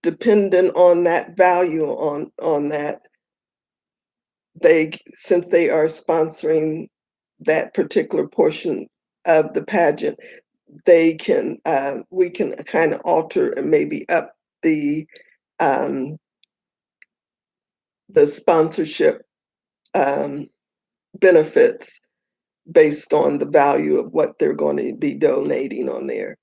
depending on that value on that, they, since they are sponsoring that particular portion of the pageant, they can we can kind of alter and maybe up um, the sponsorship um, benefits based on the value of what they're going to be donating on there.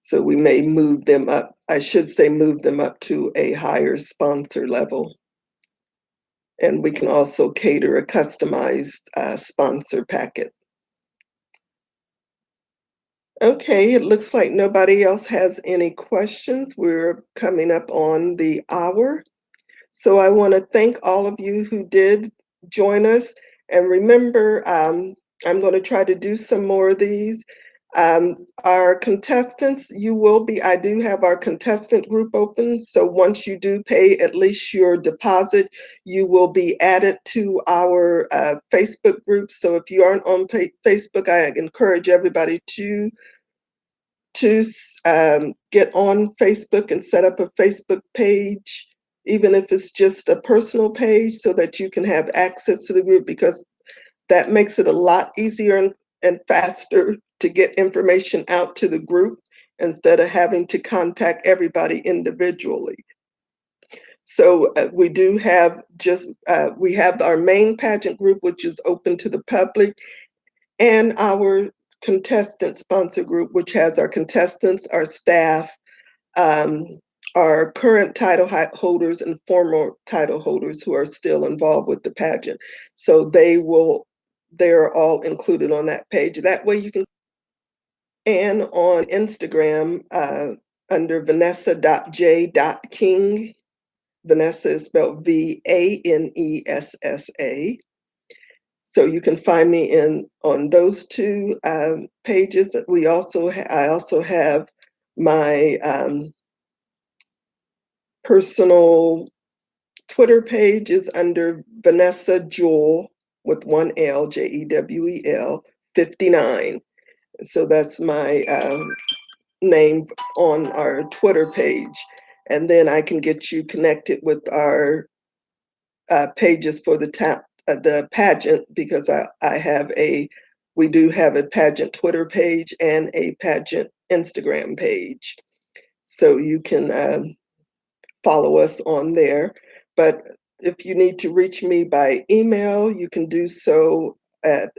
So we may move them up. I should say move them up to a higher sponsor level. And we can also cater a customized sponsor packet. Okay, it looks like nobody else has any questions. We're coming up on the hour. So I want to thank all of you who did join us. And remember, I'm going to try to do some more of these. Our contestants, I do have our contestant group open. So once you do pay at least your deposit, you will be added to our Facebook group. So if you aren't on Facebook, I encourage everybody to get on Facebook and set up a Facebook page even if it's just a personal page, so that you can have access to the group, because that makes it a lot easier and faster to get information out to the group instead of having to contact everybody individually. So we do have we have our main pageant group, which is open to the public, and our contestant sponsor group, which has our contestants, our staff, um, our current title holders and former title holders who are still involved with the pageant. So they're all included on that page. That way you can, and on Instagram, under vanessa.j.king. Vanessa is spelled Vanessa. So you can find me on those two pages. I also have my personal Twitter page is under Vanessa Jewel with one L, Jewel 59. So that's my name on our Twitter page. And then I can get you connected with our pages for the pageant, because we do have a pageant Twitter page and a pageant Instagram page. So you can follow us on there. But if you need to reach me by email, you can do so at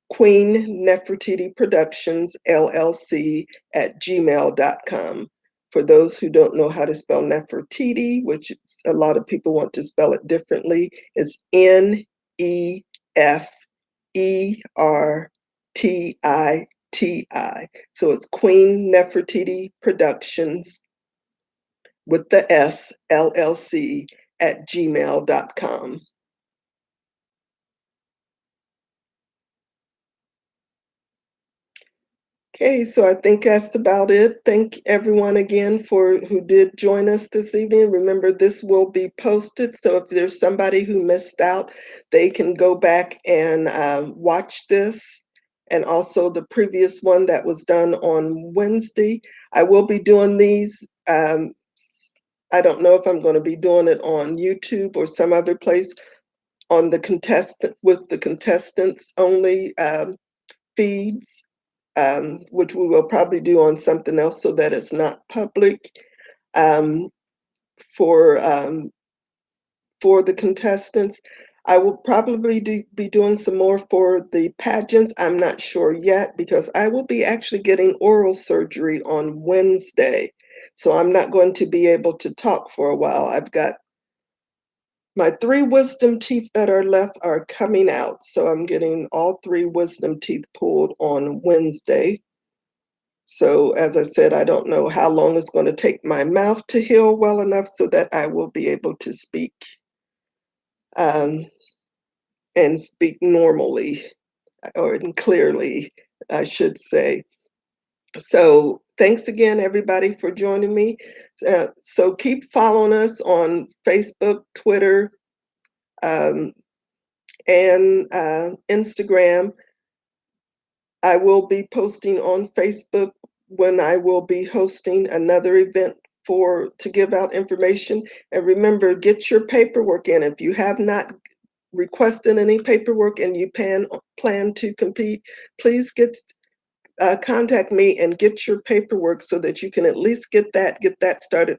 Queen Nefertiti Productions LLC at gmail.com. For those who don't know how to spell Nefertiti, which a lot of people want to spell it differently, is Nefertiti. So it's Queen Nefertiti Productions with the S, LLC at gmail.com. Okay, so I think that's about it. Thank everyone again for who did join us this evening. Remember, this will be posted, so if there's somebody who missed out, they can go back and watch this, and also the previous one that was done on Wednesday. I will be doing these. I don't know if I'm going to be doing it on YouTube or some other place on the contestant with the contestants only feeds, which we will probably do on something else so that it's not public, um, for um, for the contestants. I will probably be doing some more for the pageants. I'm not sure yet, because I will be actually getting oral surgery on Wednesday. So I'm not going to be able to talk for a while. I've got my 3 wisdom teeth that are left are coming out. So I'm getting all 3 wisdom teeth pulled on Wednesday. So as I said, I don't know how long it's going to take my mouth to heal well enough so that I will be able to speak, um, and speak normally, or clearly, I should say. So thanks again, everybody, for joining me. So keep following us on Facebook, Twitter, um, and Instagram. I will be posting on Facebook when I will be hosting another event to give out information. And remember, get your paperwork in. If you have not requested any paperwork and you plan to compete, please contact me and get your paperwork so that you can at least get that started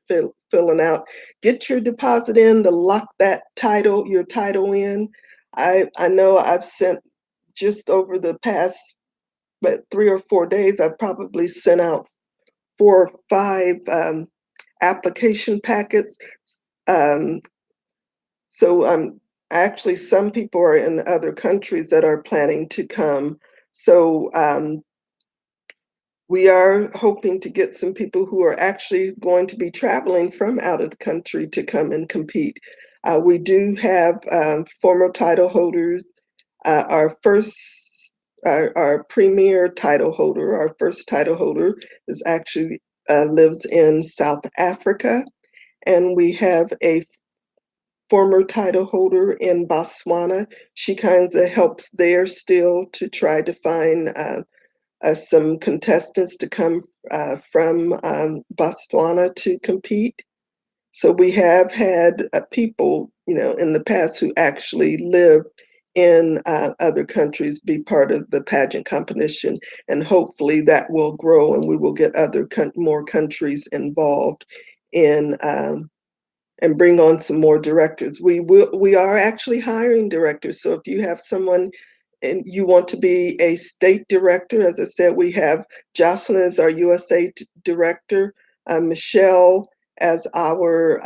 filling out. Get your deposit in to lock your title in. I know I've sent, just over the past, but 3 or 4 days, I've probably sent out 4 or 5 application packets. Um, so actually, some people are in other countries that are planning to come. So we are hoping to get some people who are actually going to be traveling from out of the country to come and compete. We do have former title holders. Our premier title holder, our first title holder, is actually lives in South Africa, and we have a former title holder in Botswana. She kind of helps there still to try to find some contestants to come from Botswana to compete. So we have had people, in the past who actually live in other countries be part of the pageant competition, and hopefully that will grow and we will get more countries involved in and bring on some more directors. We are actually hiring directors. So if you have someone and you want to be a state director, as I said, we have Jocelyn as our USA director, Michelle as our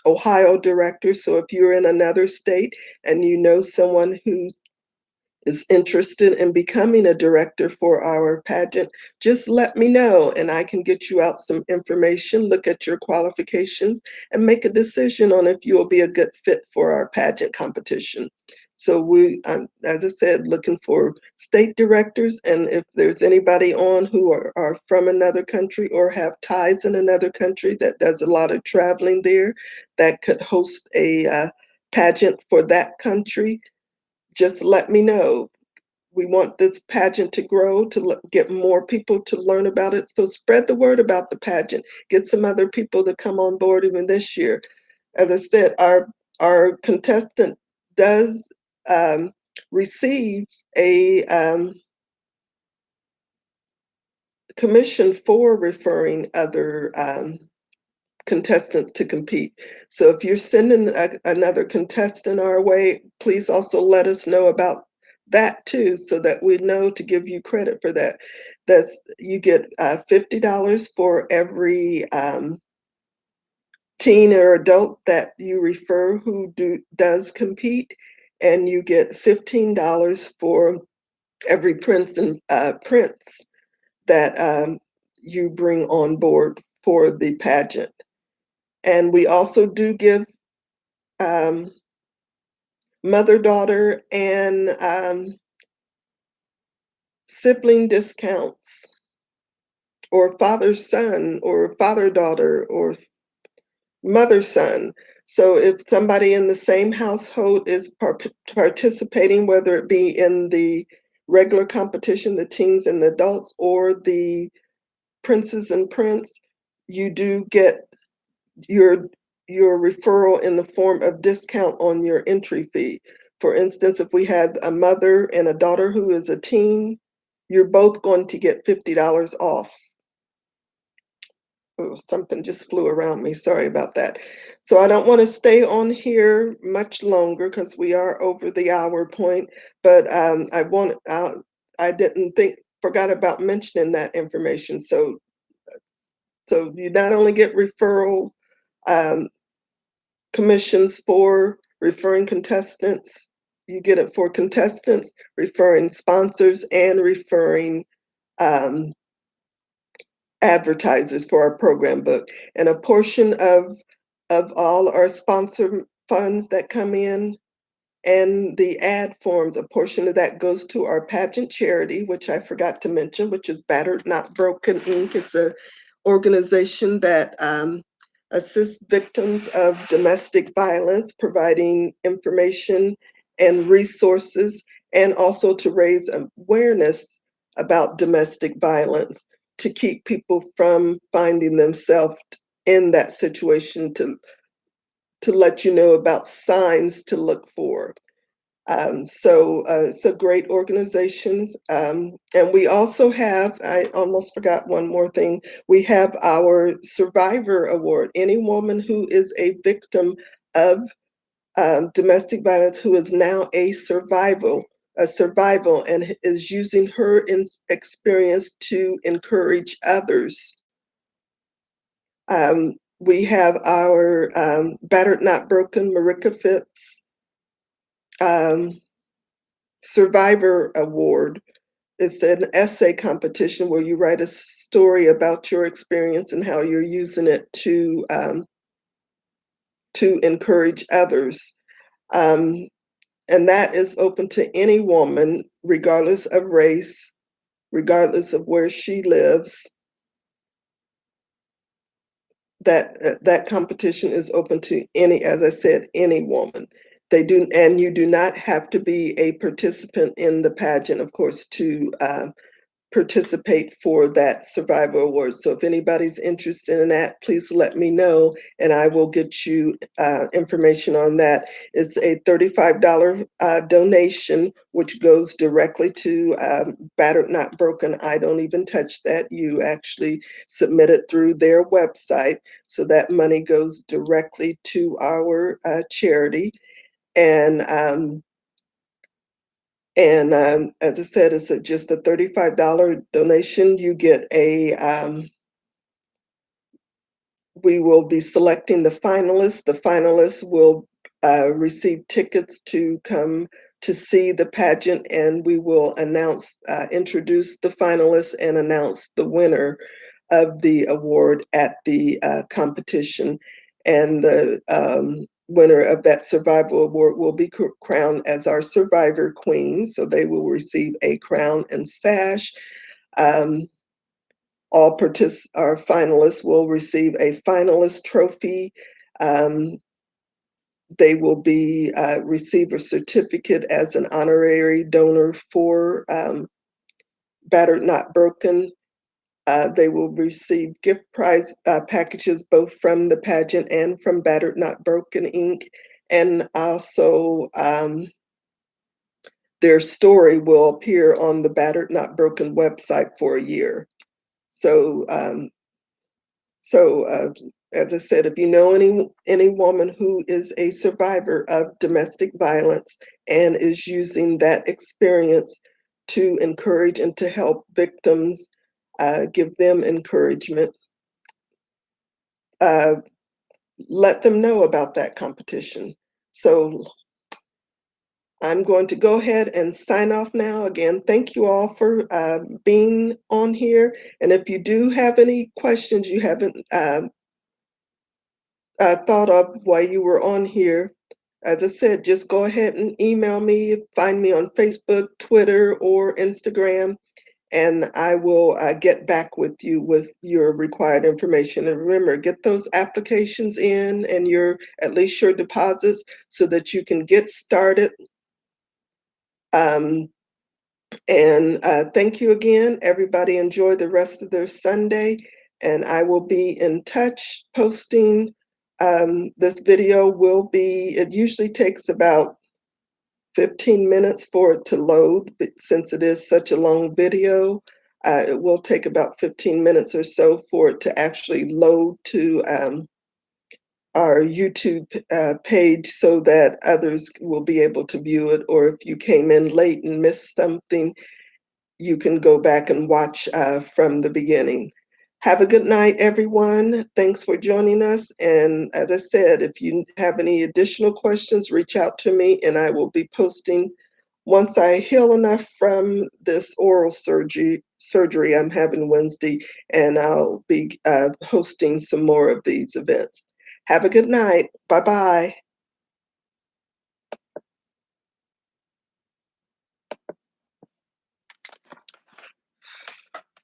Ohio director. So if you're in another state and you know someone who is interested in becoming a director for our pageant, just let me know and I can get you out some information, look at your qualifications, and make a decision on if you will be a good fit for our pageant competition. So as I said, looking for state directors, and if there's anybody on who are from another country or have ties in another country that does a lot of traveling there, that could host a pageant for that country, just let me know. We want this pageant to grow, to get more people to learn about it. So spread the word about the pageant. Get some other people to come on board even this year. As I said, our contestant does receive a commission for referring other contestants to compete. So if you're sending another contestant our way, please also let us know about that too, so that we know to give you credit for that. You get $50 for every teen or adult that you refer who does compete, and you get $15 for every prince that you bring on board for the pageant. And we also do give um, mother daughter and sibling discounts, or father son, or father daughter, or mother son. So if somebody in the same household is participating, whether it be in the regular competition, the teens and the adults, or the princes and prince, you do get your your referral in the form of discount on your entry fee. For instance, if we had a mother and a daughter who is a teen, you're both going to get $50 off. Oh, something just flew around me. Sorry about that. So I don't want to stay on here much longer because we are over the hour point, but I didn't forgot about mentioning that information. So you not only get referral um, commissions for referring contestants. You get it for contestants, referring sponsors, and referring um, advertisers for our program book. And a portion of all our sponsor funds that come in and the ad forms, a portion of that goes to our pageant charity, which I forgot to mention, which is Battered Not Broken Inc. It's a organization that assists victims of domestic violence, providing information and resources, and also to raise awareness about domestic violence, to keep people from finding themselves in that situation, to let you know about signs to look for. So great organizations. And we also have, I almost forgot one more thing, we have our Survivor Award. Any woman who is a victim of domestic violence who is now a survival and is using her experience to encourage others. We have our Battered Not Broken Marika Phipps um, Survivor Award. It's an essay competition where you write a story about your experience and how you're using it to encourage others. Um, and that is open to any woman, regardless of race, regardless of where she lives. That competition is open to any, as I said, any woman. And you do not have to be a participant in the pageant, of course, to participate for that Survivor Award. So if anybody's interested in that, please let me know and I will get you information on that. It's a $35 donation, which goes directly to Battered Not Broken. I don't even touch that. You actually submit it through their website. So that money goes directly to our charity. And as I said, it's just a $35 donation. You get we will be selecting the finalists. The finalists will receive tickets to come to see the pageant, and we will introduce the finalists and announce the winner of the award at the competition. And the winner of that Survival Award will be crowned as our Survivor Queen. So they will receive a crown and sash. Um, our finalists will receive a finalist trophy. Um, they will be receive a certificate as an honorary donor for Battered Not Broken. They will receive gift prize packages both from the pageant and from Battered Not Broken Inc. And also their story will appear on the Battered Not Broken website for a year. So So, as I said, if you know any woman who is a survivor of domestic violence and is using that experience to encourage and to help victims, give them encouragement, uh, let them know about that competition. So I'm going to go ahead and sign off now. Again, thank you all for being on here. And if you do have any questions you haven't thought of while you were on here, as I said, just go ahead and email me, find me on Facebook, Twitter, or Instagram, and I will get back with you with your required information. And remember, get those applications in and at least your deposits so that you can get started. Um, and thank you again. Everybody enjoy the rest of their Sunday. And I will be in touch posting. This video will it usually takes about 15 minutes for it to load, but since it is such a long video. It will take about 15 minutes or so for it to actually load to our YouTube page so that others will be able to view it. Or if you came in late and missed something, you can go back and watch from the beginning. Have a good night, everyone. Thanks for joining us. And as I said, if you have any additional questions, reach out to me and I will be posting once I heal enough from this oral surgery I'm having Wednesday, and I'll be hosting some more of these events. Have a good night. Bye-bye.